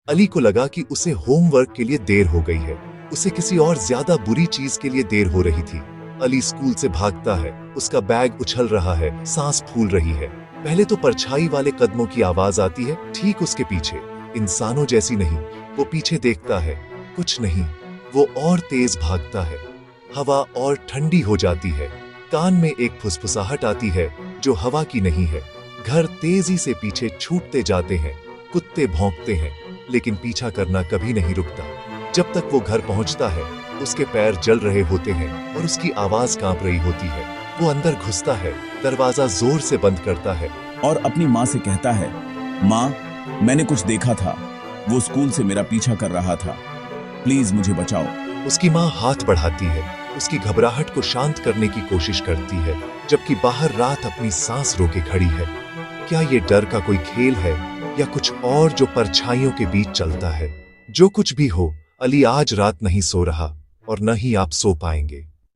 अली को लगा कि उसे होमवर्क के लिए देर हो गई है। उसे किसी और ज्यादा बुरी चीज के लिए देर हो रही थी। अली स्कूल से भागता है, उसका बैग उछल रहा है, सांस फूल रही है। पहले तो परछाई वाले कदमों की आवाज आती है ठीक उसके पीछे, इंसानों जैसी नहीं। वो पीछे देखता है, कुछ नहीं। वो और तेज भागता है, हवा और ठंडी हो जाती है। कान में एक फुसफुसाहट आती है जो हवा की नहीं है। घर तेजी से पीछे छूटते जाते हैं, कुत्ते भौंकते हैं, लेकिन पीछा करना कभी नहीं रुकता। जब तक वो घर पहुंचता है, उसके पैर जल रहे होते हैं और उसकी आवाज कांप रही होती है। वो अंदर घुसता है, दरवाजा जोर से बंद करता है और अपनी माँ से कहता है, माँ, मैंने कुछ देखा था, वो स्कूल से मेरा पीछा कर रहा था, प्लीज मुझे बचाओ। उसकी माँ हाथ बढ़ाती है, उसकी घबराहट को शांत करने की कोशिश करती है, जबकि बाहर रात अपनी सांस रोके खड़ी है। क्या ये डर का कोई खेल है या कुछ और जो परछाइयों के बीच चलता है? जो कुछ भी हो, अली आज रात नहीं सो रहा और न ही आप सो पाएंगे।